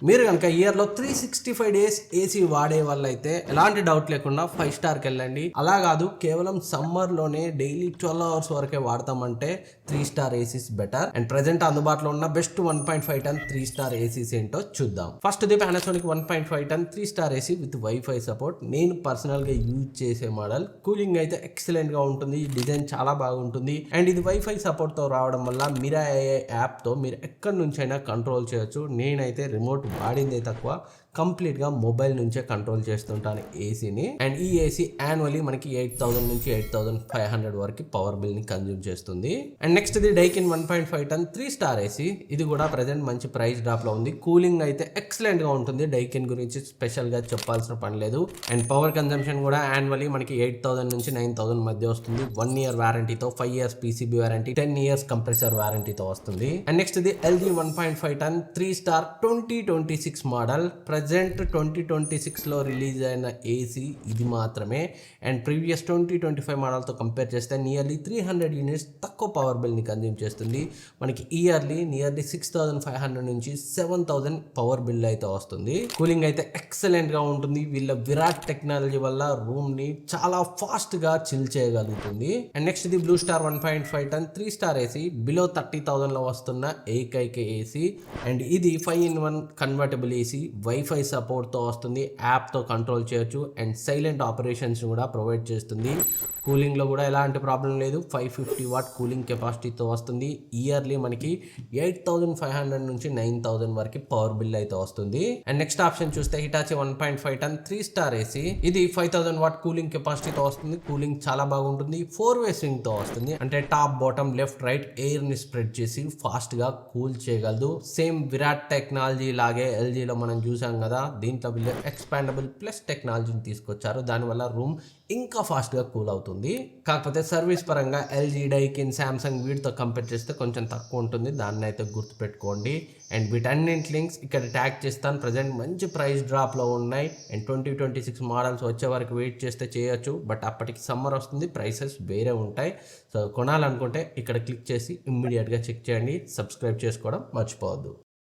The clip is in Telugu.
మీరు కనుక ఇయర్లో 365 డేస్ ఏసీ వాడే వాళ్ళైతే ఎలాంటి డౌట్ లేకుండా 5 స్టార్కి వెళ్ళండి. అలా కాదు కేవలం సమ్మర్లోనే డైలీ 12 అవర్స్ వరకే వాడతామంటే 3 star ACs better. And present అందుబాటులో ఉన్న బెస్ట్ 1.5 టన్ 3 స్టార్ ఏసీస్ ఏంటో చూద్దాం. First the Panasonic 1.5 ton 3 star AC with WiFi support. నేను పర్సనల్గా యూజ్ చేసే మోడల్. కూలింగ్ అయితే ఎక్సలెంట్గా ఉంటుంది, డిజైన్ చాలా బాగుంటుంది. అండ్ ఇది వైఫై సపోర్ట్తో రావడం వల్ల మిరా AI యాప్తో మీరు ఎక్కడి నుంచైనా కంట్రోల్ చేయొచ్చు. నేనైతే రిమోట్ వాడిందే తక్కువ, కంప్లీట్గా మొబైల్ నుంచే కంట్రోల్ చేస్తుంటాను ఏసీని. అండ్ ఈ ఏసీ యాన్యువల్లీ మనకి 8,000 నుంచి 8,500 వరకు పవర్ బిల్ ని కన్జ్యూమ్ చేస్తుంది. అండ్ నెక్స్ట్ ఇది డైకిన్ 1.5 టన్ 3 స్టార్ ఏసీ. ఇది కూడా ప్రెజెంట్ మంచి ప్రైస్ డ్రాప్ లో ఉంది. కూలింగ్ అయితే ఎక్సలెంట్ గా ఉంటుంది. డైకిన్ గురించి స్పెషల్ గా చెప్పాల్సిన పని లేదు. అండ్ పవర్ కన్జంప్షన్ కూడా యాన్యువల్లీ మనకి 8,000 నుంచి 9,000 మధ్య వస్తుంది. 1 ఇయర్ వారంటీతో, 5 years PCB warranty, 10 years compressor వారంటీతో వస్తుంది. అండ్ నెక్స్ట్ ఇది LG 1.5 ton 3 star 2026 model. Present 2026లో రిలీజ్ అయిన ఏసీ ఇది మాత్రమే. అండ్ ప్రీవియస్ 2025 మోడల్తో కంపేర్ చేస్తే నియర్లీ 300 యూనిట్స్ తక్కువ పవర్ బిల్ని కన్జ్యూమ్ చేస్తుంది. మనకి ఇయర్లీ నియర్లీ 6,500 నుంచి 7,000 పవర్ బిల్ అయితే వస్తుంది. కూలింగ్ అయితే ఎక్సలెంట్గా ఉంటుంది. వీళ్ళ విరాట్ టెక్నాలజీ వల్ల రూమ్ని చాలా ఫాస్ట్గా చిల్ చేయగలుగుతుంది. అండ్ నెక్స్ట్ ఇది blue star 1.5 ton 3 star AC. Below 30,000లో వస్తున్న ఏకైక ఏసీ. అండ్ ఇది 5-in-1 కన్వర్టబుల్ ఏసీ. వైఫై సపోర్ట్తో వస్తుంది, యాప్తో కంట్రోల్ చేయొచ్చు. అండ్ సైలెంట్ ఆపరేషన్స్ కూడా ప్రొవైడ్ చేస్తుంది. కూలింగ్లో కూడా ఎలాంటి ప్రాబ్లం లేదు. 550 వాట్ కూలింగ్ కెపాసిటీతో వస్తుంది. ఇయర్లీ మనకి 8,500 నుంచి 9,000 వరకు పవర్ బిల్ అయితే వస్తుంది. అండ్ నెక్స్ట్ ఆప్షన్ చూస్తే హిటాచి 1.5 టన్ 3 స్టార్ ఏసీ. ఇది 5,000 వాట్ కూలింగ్ కెపాసిటీతో వస్తుంది. కూలింగ్ చాలా బాగుంటుంది. 4-way స్వింగ్ తో వస్తుంది. అంటే top bottom left right air ని స్ప్రెడ్ చేసి ఫాస్ట్ గా కూల్ చేయగలదు. సేమ్ విరాట్ టెక్నాలజీ లాగే ఎల్జీలో మనం చూసాం కదా, దీంట్లో వీళ్ళు ఎక్స్పాండబుల్ ప్లస్ టెక్నాలజీని తీసుకొచ్చారు. దానివల్ల రూమ్ ఇంకా ఫాస్ట్గా కూల్ అవుతుంది. కాకపోతే సర్వీస్ పరంగా ఎల్జీ, డైకిన్, శాంసంగ్ వీటితో కంపేర్ చేస్తే కొంచెం తక్కువ ఉంటుంది. దాన్ని అయితే గుర్తుపెట్టుకోండి. అండ్ వీటన్నింటి లింక్స్ ఇక్కడ ట్యాగ్ చేస్తాను. ప్రజెంట్ మంచి ప్రైస్ డ్రాప్లో ఉన్నాయి. అండ్ 2026 మోడల్స్ వచ్చే వరకు వెయిట్ చేస్తే చేయొచ్చు. బట్ అప్పటికి సమ్మర్ వస్తుంది, ప్రైసెస్ వేరే ఉంటాయి. సో కొనాలనుకుంటే ఇక్కడ క్లిక్ చేసి ఇమ్మీడియట్గా చెక్ చేయండి. సబ్స్క్రైబ్ చేసుకోవడం మర్చిపోవద్దు.